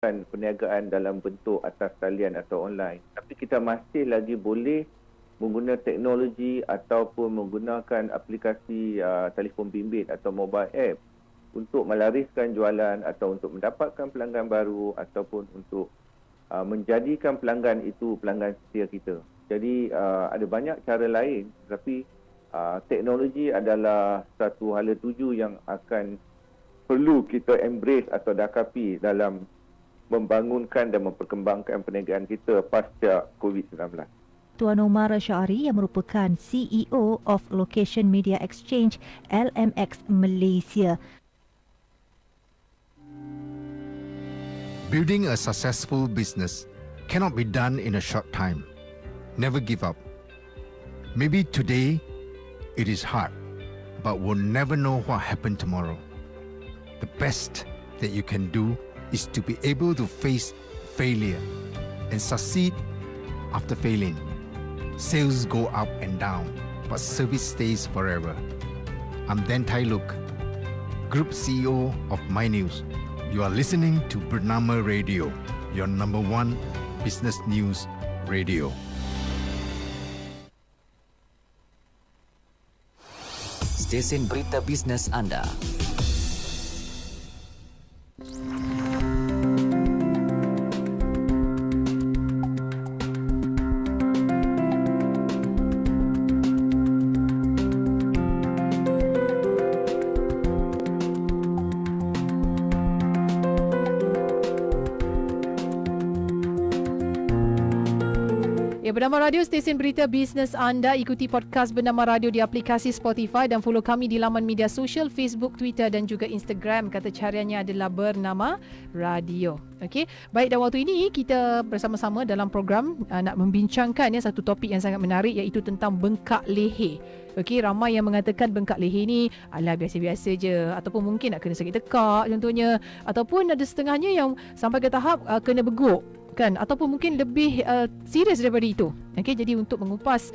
perniagaan dalam bentuk atas talian atau online, tapi kita masih lagi boleh menggunakan teknologi ataupun menggunakan aplikasi telefon bimbit atau mobile app untuk melariskan jualan atau untuk mendapatkan pelanggan baru ataupun untuk menjadikan pelanggan itu pelanggan setia kita. Jadi ada banyak cara lain, tapi teknologi adalah satu hala tuju yang akan perlu kita embrace atau dakapi dalam membangunkan dan memperkembangkan perniagaan kita pasca COVID-19. Tuan Omar Syari yang merupakan CEO of Location Media Exchange LMX Malaysia. Building a successful business cannot be done in a short time. Never give up. Maybe today it is hard, but we'll never know what happened tomorrow. The best that you can do is to be able to face failure and succeed after failing. Sales go up and down, but service stays forever. I'm Dan Tai Luk, Group CEO of MyNews. You are listening to Bernama Radio, your number one business news radio. Stesen berita bisnes anda. Bernama Radio, stesen berita bisnes anda. Ikuti podcast Bernama Radio di aplikasi Spotify dan follow kami di laman media sosial Facebook, Twitter dan juga Instagram. Kata cariannya adalah Bernama Radio. Okey, baik, dan waktu ini kita bersama-sama dalam program nak membincangkan satu topik yang sangat menarik, iaitu tentang bengkak leher. Okey, ramai yang mengatakan bengkak leher ni alah biasa-biasa je, ataupun mungkin nak kena sakit tekak contohnya, ataupun ada setengahnya yang sampai ke tahap kena beguk kan, ataupun mungkin lebih serius daripada itu. Okey, jadi untuk mengupas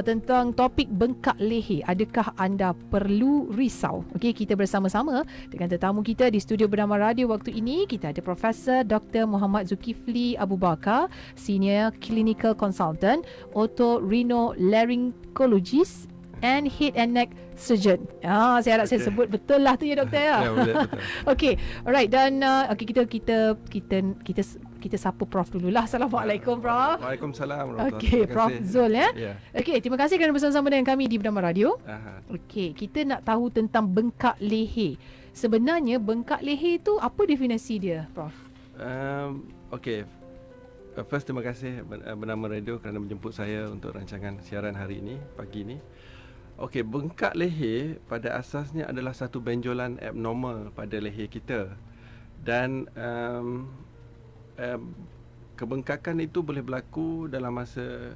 tentang topik bengkak leher, adakah anda perlu risau? Okey, kita bersama-sama dengan tetamu kita di studio Bernama Radio waktu ini. Kita ada Profesor Dr. Muhammad Zulkifli Abu Bakar, Senior Clinical Consultant, Otorhinolaryngologist and Head and Neck Surgeon. Saya harap saya sebut betul lah tu ya, doktor ya. Ya, betul. Okey, alright, dan kita sapa Prof dululah. Assalamualaikum Prof. Waalaikumsalam. Okey, Prof Zul ya. Okey, terima kasih kerana bersama-sama dengan kami di Bernama Radio. Okey, kita nak tahu tentang bengkak leher. Sebenarnya bengkak leher itu apa definisi dia, Prof? Okey. First, terima kasih Bernama Radio kerana menjemput saya untuk rancangan siaran hari ini, pagi ini. Okey, bengkak leher pada asasnya adalah satu benjolan abnormal pada leher kita. Dan kebengkakan itu boleh berlaku dalam masa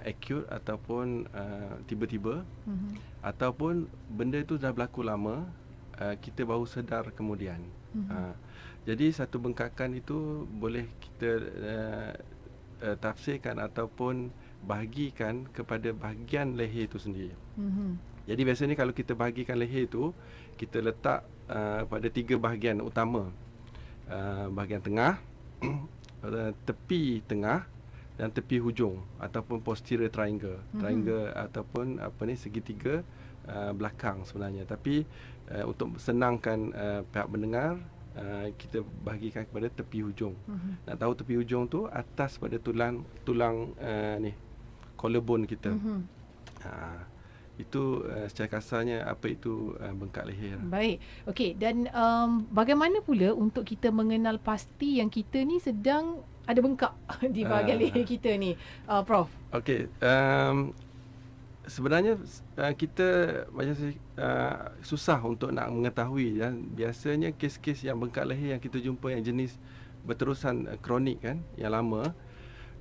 acute ataupun tiba-tiba, ataupun benda itu dah berlaku lama, kita baru sedar kemudian. Jadi satu bengkakan itu boleh kita tafsirkan ataupun bahagikan kepada bahagian leher itu sendiri. Jadi biasanya kalau kita bahagikan leher itu, kita letak pada tiga bahagian utama. Bahagian tengah, tepi tengah dan tepi hujung ataupun posterior triangle. Triangle ataupun segitiga belakang sebenarnya. Tapi untuk senangkan pihak mendengar, kita bahagikan kepada tepi hujung. Nak tahu tepi hujung tu atas pada tulang collarbone kita. Itu secara kasarnya apa itu bengkak leher. Baik. Okey, dan bagaimana pula untuk kita mengenal pasti yang kita ni sedang ada bengkak di bahagian leher kita ni, Prof? Okey, sebenarnya kita macam susah untuk nak mengetahui, dan biasanya kes-kes yang bengkak leher yang kita jumpa yang jenis berterusan kronik kan, yang lama,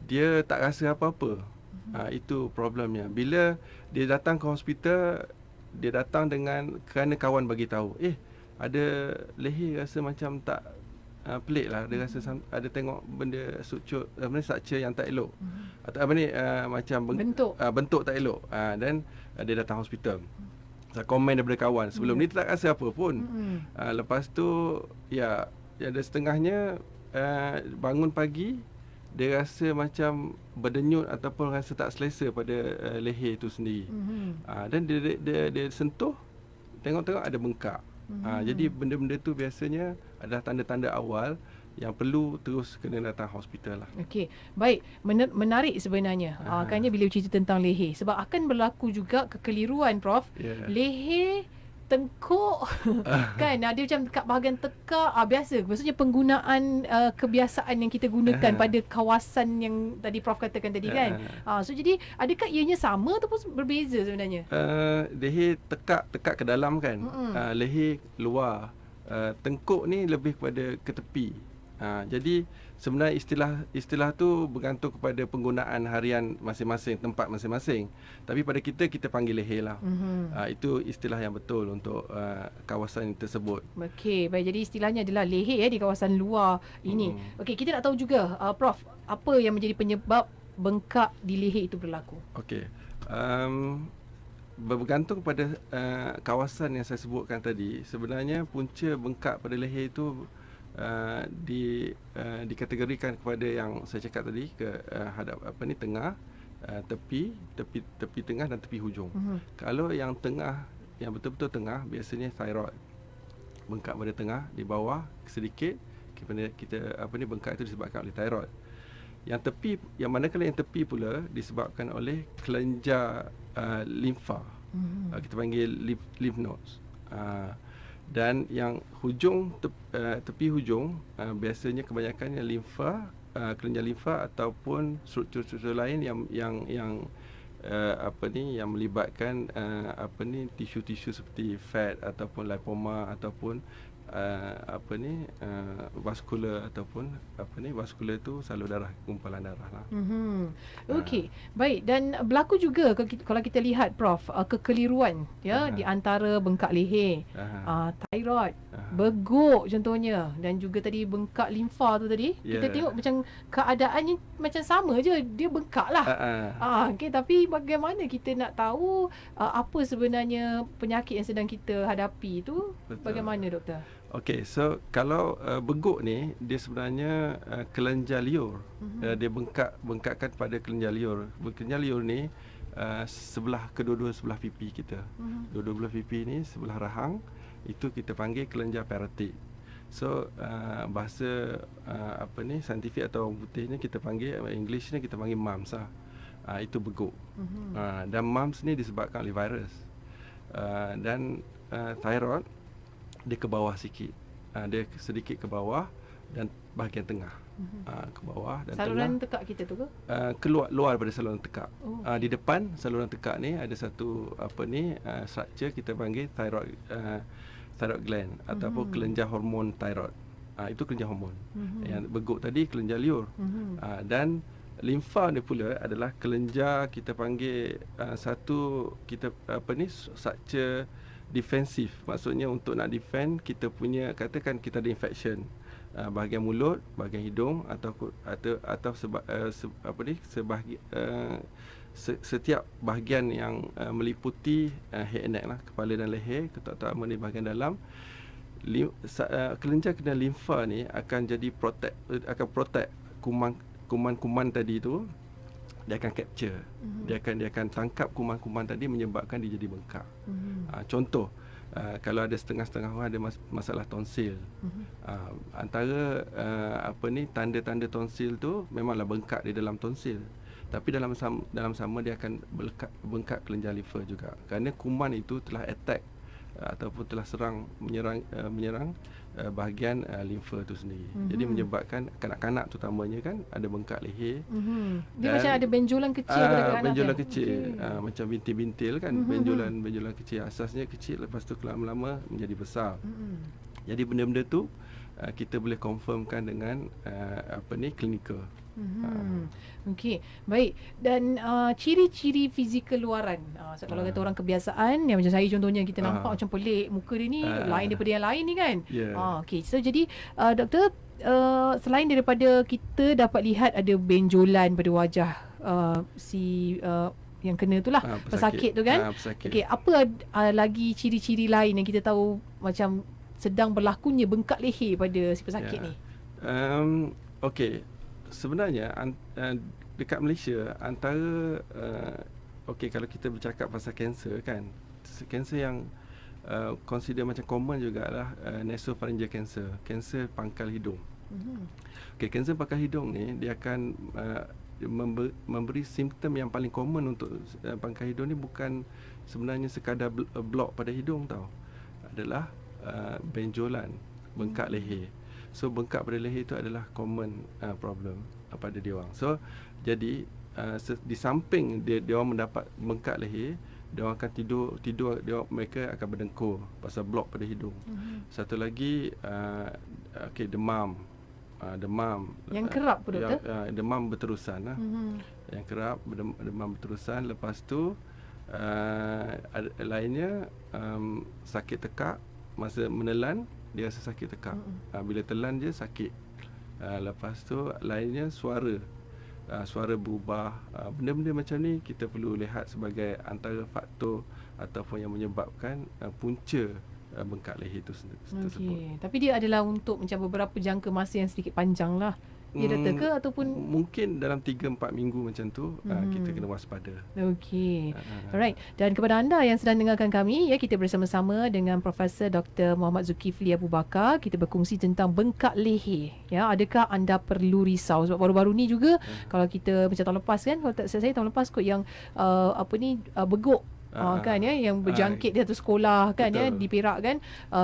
dia tak rasa apa-apa. Itu problemnya. Bila dia datang ke hospital, dia datang kerana kawan bagi tahu, ada leher rasa macam tak pelik lah, dia rasa ada tengok benda structure, structure yang tak elok, atau macam bentuk tak elok, dan dia datang hospital. komen daripada kawan. Sebelum ni tak rasa apa pun. Lepas tu ya ada setengahnya bangun pagi dia rasa macam berdenyut ataupun rasa tak selesa pada leher itu sendiri. Dan dia sentuh, tengok-tengok ada bengkak. Jadi benda-benda tu biasanya adalah tanda-tanda awal yang perlu terus kena datang hospital lah. Okey, baik. Menarik sebenarnya. Kannya bila cerita tentang leher. Sebab akan berlaku juga kekeliruan, Prof. Yeah. Leher, tengkuk, kan ada macam dekat bahagian tekak. Biasa. Maksudnya penggunaan kebiasaan yang kita gunakan pada kawasan yang tadi Prof katakan tadi kan. So jadi adakah ianya sama ataupun berbeza sebenarnya? Leher tekak ke dalam kan. Leher luar. Tengkuk ni lebih kepada ke tepi. Jadi sebenarnya istilah tu bergantung kepada penggunaan harian masing-masing, tempat masing-masing. Tapi pada kita panggil leher lah. Itu istilah yang betul untuk kawasan tersebut. Okey, baik, jadi istilahnya adalah leher di kawasan luar ini. Okey, kita nak tahu juga Prof, apa yang menjadi penyebab bengkak di leher itu berlaku? Okey. Bergantung pada kawasan yang saya sebutkan tadi. Sebenarnya punca bengkak pada leher itu dikategorikan kepada yang saya cakap tadi ke hadap tengah, tepi tengah dan tepi hujung. Kalau yang tengah, yang betul-betul tengah, biasanya thyroid. Bengkak pada tengah, di bawah sedikit kita bengkak itu disebabkan oleh thyroid. Yang tepi, yang manakala yang tepi pula disebabkan oleh kelenjar limfa. Kita panggil lymph nodes. Dan yang hujung tepi hujung biasanya kebanyakan yang limfa, kelenjar limfa ataupun struktur-struktur lain yang melibatkan tisu-tisu seperti fat ataupun lipoma ataupun vaskular ataupun vaskular tu salur darah, gumpalan darah lah. Okey, baik, dan berlaku juga kalau kita lihat Prof, kekeliruan ya di antara bengkak leher, thyroid, beguk contohnya, dan juga tadi bengkak limfa tu tadi. Kita tengok macam keadaannya macam sama je, dia bengkak lah. Okey, tapi bagaimana kita nak tahu apa sebenarnya penyakit yang sedang kita hadapi tu? Betul. Bagaimana doktor? Okey, so kalau beguk ni dia sebenarnya kelenjar liur. Dia bengkakkan pada kelenjar liur. Kelenjar liur ni kedua-dua sebelah pipi kita. Dua-dua belah pipi ni sebelah rahang itu kita panggil kelenjar parotik. So bahasa saintifik atau orang putihnya kita panggil, English ni kita panggil mumps lah. Itu beguk. Dan mumps ni disebabkan oleh virus. Dan thyroid dia ke bawah sikit. Dia sedikit ke bawah dan bahagian tengah. Ke bawah dan saluran tengah. tekak kita tu ke? Luar daripada saluran tekak. Di depan saluran tekak ni ada satu structure kita panggil thyroid gland ataupun kelenjar hormon thyroid. Itu kelenjar hormon. Yang beguk tadi kelenjar liur. Dan limfa ni pula adalah kelenjar kita panggil structure defensif. Maksudnya untuk nak defend kita punya, katakan kita ada infection bahagian mulut, bahagian hidung setiap bahagian yang meliputi head and neck lah, kepala dan leher, terutama di bahagian dalam. Kelenjar limfa ni akan jadi protect kuman-kuman tadi tu. Dia akan capture. Dia akan tangkap kuman-kuman tadi, menyebabkan dia jadi bengkak. Contoh, kalau ada setengah-setengah orang ada masalah tonsil. Antara tanda-tanda tonsil tu memanglah bengkak di dalam tonsil. Tapi dalam sama dia akan bengkak kelenjar limfa juga. Kerana kuman itu telah attack ataupun telah menyerang bahagian limfa tu sendiri. Jadi menyebabkan kanak-kanak terutamanya kan ada bengkak leher. Dia macam ada benjolan kecil pada kanak-kanak. Benjolan kecil. Macam bintil-bintil kan. Benjolan kecil. Asasnya kecil, lepas tu lama-lama menjadi besar. Jadi benda-benda tu kita boleh confirmkan dengan klinikal. Okey, baik. Dan ciri-ciri fizikal luaran. So kalau kata orang kebiasaan yang macam saya contohnya, kita nampak macam pelik muka dia ni, lain daripada yang lain ni kan. Okey, so jadi doktor, selain daripada kita dapat lihat ada benjolan pada wajah si yang kena tu lah, pesakit tu kan. Pesakit. Okey, apa lagi ciri-ciri lain yang kita tahu macam sedang berlakunya bengkak leher pada si pesakit ni? Okey, sebenarnya dekat Malaysia antara okey, kalau kita bercakap pasal kanser kan, kanser yang consider macam common jugalah nasopharyngeal cancer, kanser pangkal hidung. Okey, kanser pangkal hidung ni dia akan memberi simptom yang paling common untuk pangkal hidung ni bukan sebenarnya sekadar blok pada hidung tau. Adalah benjolan, bengkak leher. So bengkak pada leher itu adalah common problem pada dia orang. So jadi di samping dia orang mendapat bengkak leher, dia orang akan tidur mereka akan berdengkur pasal blok pada hidung. Satu lagi demam yang kerap pun doktor. Demam berterusan lah. Yang kerap demam berterusan. Lepas tu lainnya sakit tekak masa menelan, dia rasa sakit tekak. Bila telan je sakit. Lepas tu lainnya suara berubah. Benda-benda macam ni kita perlu lihat sebagai antara faktor ataupun yang menyebabkan punca bengkak leher tersebut. Okey, tapi dia adalah untuk macam beberapa jangka masa yang sedikit panjang lah. Ya doktor ke ataupun mungkin dalam 3-4 minggu macam tu kita kena waspada. Okey. Alright. Dan kepada anda yang sedang dengarkan kami, ya, kita bersama-sama dengan Profesor Dr. Muhammad Zulkifli Abu Bakar. Kita berkongsi tentang bengkak leher. Ya, adakah anda perlu risau sebab baru-baru ni juga kalau kita macam tahun lepas kan, kalau tak saya tahun lepas kot yang beguk kan ya, yang berjangkit di satu sekolah kan. Betul. Ya, di Perak kan,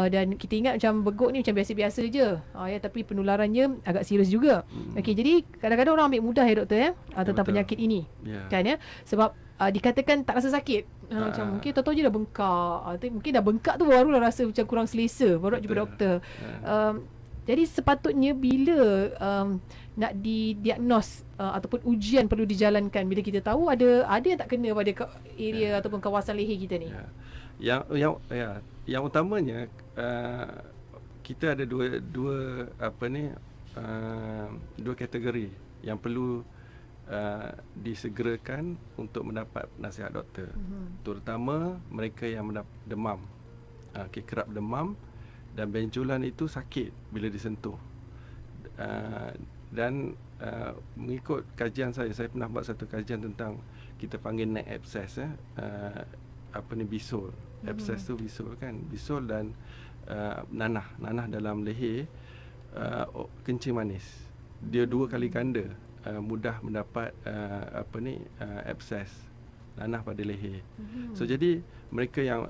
dan kita ingat macam beguk ni macam biasa-biasa je ya, tapi penularannya agak serius juga. Okey, jadi kadang-kadang orang ambil mudah ya doktor ya tentang penyakit ini kan ya, sebab dikatakan tak rasa sakit. Macam mungkin tahu-tahu je dah bengkak, mungkin dah bengkak tu barulah rasa macam kurang selesa, baru nak jumpa doktor. Jadi sepatutnya bila nak didiagnos ataupun ujian perlu dijalankan bila kita tahu ada yang tak kena pada area ataupun kawasan leher kita ni. Yang utamanya kita ada dua kategori yang perlu disegerakan untuk mendapat nasihat doktor. Terutama mereka yang demam, kerap demam dan benjolan itu sakit bila disentuh. Dan mengikut kajian saya pernah buat satu kajian tentang kita panggil neck abscess, bisul. Abscess tu bisul kan, bisul dan nanah dalam leher, kencing manis. Dia 2 kali ganda mudah mendapat abscess, nanah pada leher. So jadi mereka yang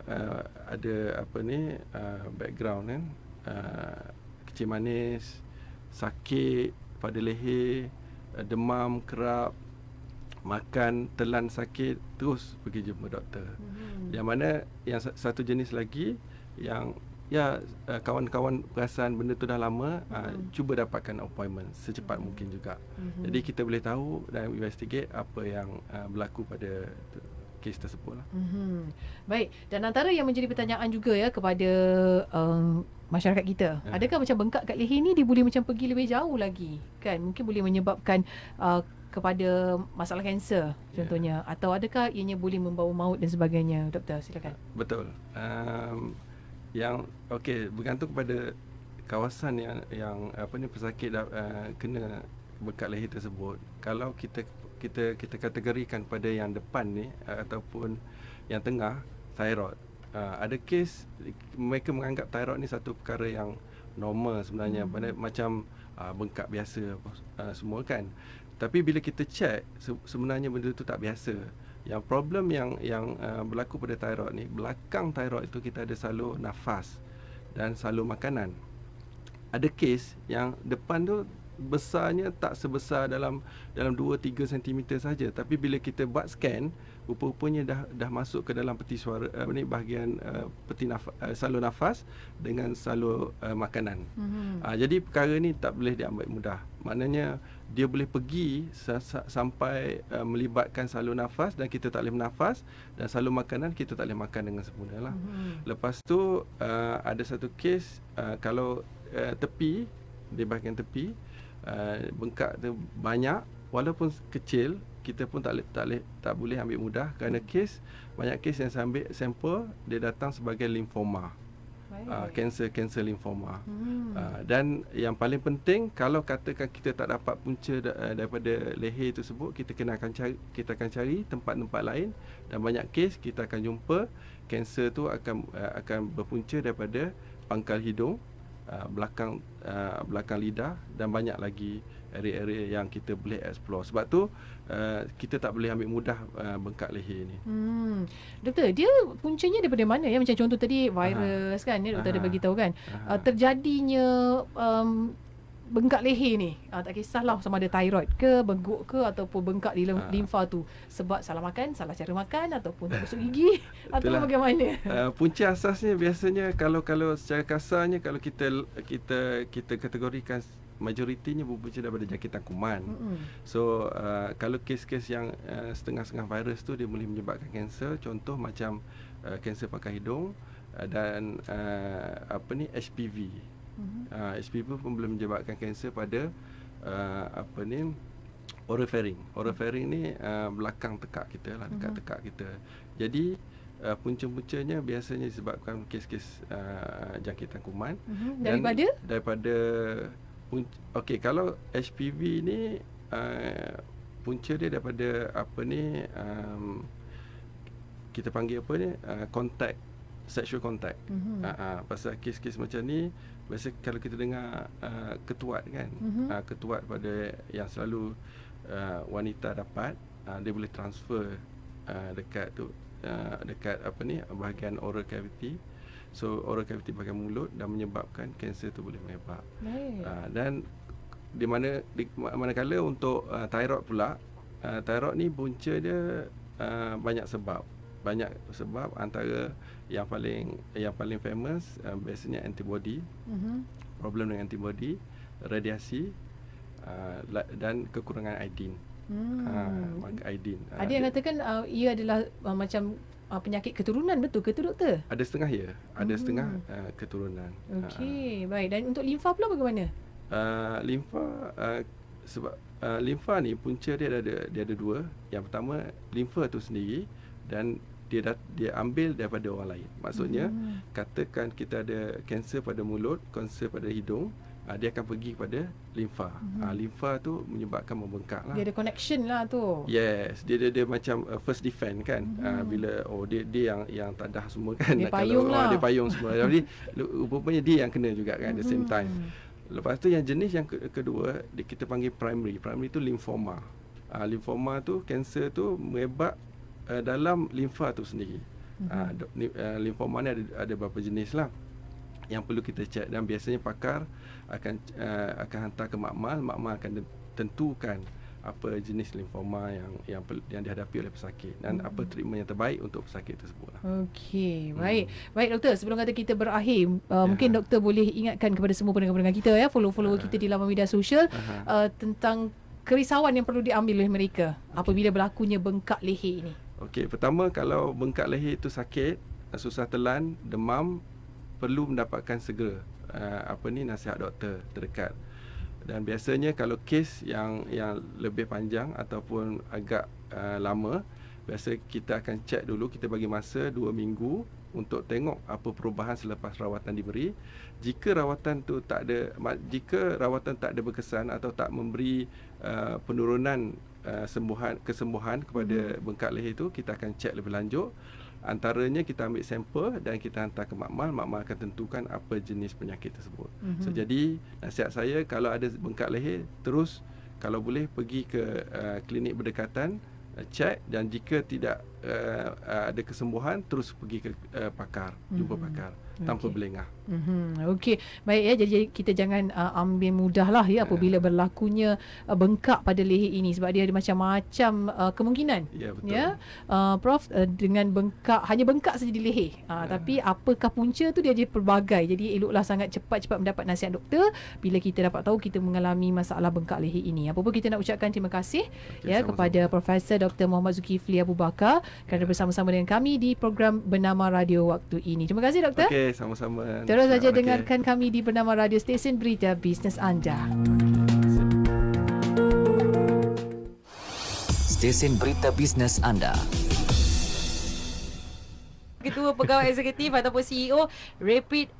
ada background kan, kencing manis, sakit pada leher, demam kerap, makan telan sakit, terus pergi jumpa doktor. Yang mana yang satu jenis lagi yang kawan-kawan perasan benda tu dah lama, cuba dapatkan appointment secepat mungkin juga. Jadi kita boleh tahu dan investigate apa yang berlaku pada kes tersebut lah. Baik, dan antara yang menjadi pertanyaan juga ya kepada masyarakat kita, adakah macam bengkak kat leher ni dia boleh macam pergi lebih jauh lagi kan, mungkin boleh menyebabkan kepada masalah kanser contohnya, atau adakah ianya boleh membawa maut dan sebagainya? Doktor, silakan. Betul. Yang bergantung kepada kawasan yang pesakit kena bengkak leher tersebut. Kalau kita kategorikan pada yang depan ni ataupun yang tengah, thyroid. Ada kes mereka menganggap thyroid ni satu perkara yang normal sebenarnya, macam bengkak biasa semua kan. Tapi bila kita check, sebenarnya benda tu tak biasa. Yang problem yang berlaku pada thyroid ni, belakang thyroid itu kita ada salur nafas dan salur makanan. Ada kes yang depan tu besarnya tak sebesar dalam 2-3 cm saja, tapi bila kita buat scan, rupa-rupanya dah masuk ke dalam peti suara, bahagian peti salur nafas dengan salur makanan. Jadi perkara ni tak boleh diambil mudah. Maknanya dia boleh pergi sampai melibatkan salur nafas dan kita tak boleh bernafas, dan salur makanan kita tak boleh makan dengan sempurna lah. Lepas tu ada satu kes kalau tepi, di bahagian tepi, bengkak tu banyak walaupun kecil, kita pun tak boleh ambil mudah kerana banyak kes yang saya ambil sampel dia datang sebagai limfoma. Kanser limfoma. Dan yang paling penting, kalau katakan kita tak dapat punca daripada leher tersebut, kita akan cari tempat-tempat lain, dan banyak kes kita akan jumpa kanser tu akan berpunca daripada pangkal hidung, belakang lidah, dan banyak lagi area-area yang kita boleh explore. Sebab tu kita tak boleh ambil mudah bengkak leher ni. Doktor, dia puncanya daripada mana ya? Macam contoh tadi virus kan, ya doktor ada bagi tahu kan. Terjadinya bengkak leher ni, tak kisahlah sama ada thyroid ke, beguk ke, ataupun bengkak di limfa tu sebab salah makan, salah cara makan, ataupun tak gosok gigi atau bagaimana? Punca asasnya biasanya kalau secara kasarnya, kalau kita kategorikan, majoritinya berpunca daripada jangkitan kuman. So kalau kes-kes yang setengah-setengah virus tu dia boleh menyebabkan kanser, contoh macam kanser pangkal hidung dan HPV. HPV pun boleh menyebabkan kanser pada oropharynx. Oropharynx ni belakang tekak kita lah, dekat tekak kita. Jadi punca-puncanya biasanya disebabkan kes-kes jangkitan kuman. Daripada kalau HPV ni punca dia daripada kita panggil contact, sexual contact. Pasal kes-kes macam ni biasa kalau kita dengar ketuat kan, ketuat pada yang selalu wanita dapat, dia boleh transfer dekat bahagian oral cavity. So oral cavity bahagian mulut, dan menyebabkan kanser tu boleh merebak. Dan manakala untuk thyroid pula, thyroid ni punca dia banyak sebab. Antara yang paling famous biasanya antibody, problem dengan antibody, radiasi, dan kekurangan iodine. Iodine. Ada yang katakan ia adalah macam penyakit keturunan, betul ke tu doktor? Ada setengah setengah keturunan. Okey, baik. Dan untuk limfa pula bagaimana? Sebab limfa ni punca dia ada dua. Yang pertama, limfa tu sendiri, dan dia ambil daripada orang lain. Maksudnya katakan kita ada kanser pada mulut, kanser pada hidung, dia akan pergi kepada limfa. Limfa tu menyebabkan membengkak lah. Dia ada connection lah tu. Yes, dia macam first defense kan. Bila dia yang tadah semua kan. Dia payung lah. Dia payung semua. Jadi rupanya dia yang kena juga kan, at the same time. Lepas tu yang jenis yang kedua, kita panggil primary. Primary tu limfoma. Limfoma tu, kanser tu merebak dalam limfa tu sendiri. Limfoma ni ada beberapa jenis lah yang perlu kita cek, dan biasanya pakar akan hantar ke makmal akan tentukan apa jenis limfoma yang dihadapi oleh pesakit, dan apa treatment yang terbaik untuk pesakit tersebut lah. Okey, baik doktor, sebelum kata kita berakhir, mungkin doktor boleh ingatkan kepada semua pendengar-pendengar kita ya, follower kita di laman media sosial tentang kerisauan yang perlu diambil oleh mereka apabila berlakunya bengkak leher ini. Okey, pertama, kalau bengkak leher itu sakit, susah telan, demam, perlu mendapatkan segera nasihat doktor terdekat. Dan biasanya kalau kes yang lebih panjang ataupun agak lama, biasa kita akan cek dulu, kita bagi masa 2 minggu untuk tengok apa perubahan selepas rawatan diberi. Jika rawatan tak ada berkesan atau tak memberi penurunan kesembuhan kepada bengkak leher itu, kita akan cek lebih lanjut. Antaranya kita ambil sampel dan kita hantar ke makmal akan tentukan apa jenis penyakit tersebut. So jadi nasihat saya, kalau ada bengkak leher, terus kalau boleh pergi ke klinik berdekatan, cek, dan jika tidak ada kesembuhan, terus pergi ke pakar, jumpa pakar tanpa berlengah. Okey, baik ya. Jadi kita jangan ambil mudahlah ya apabila berlakunya bengkak pada leher ini, sebab dia ada macam-macam kemungkinan. Ya, betul. Ya, Prof, dengan hanya bengkak saja di leher. Tapi apakah punca tu, dia ada pelbagai. Jadi eloklah sangat cepat-cepat mendapat nasihat doktor bila kita dapat tahu kita mengalami masalah bengkak leher ini. Apa pun kita nak ucapkan terima kasih kepada Profesor Dr. Muhammad Zulkifli Abu Bakar kerana bersama-sama dengan kami di program Bernama Radio waktu ini. Terima kasih doktor. Okey, sama-sama. Terus saja dengarkan kami di Bernama Radio, stesen berita bisnes anda. Stesen berita bisnes anda. Ketua Pegawai Eksekutif ataupun CEO Rapid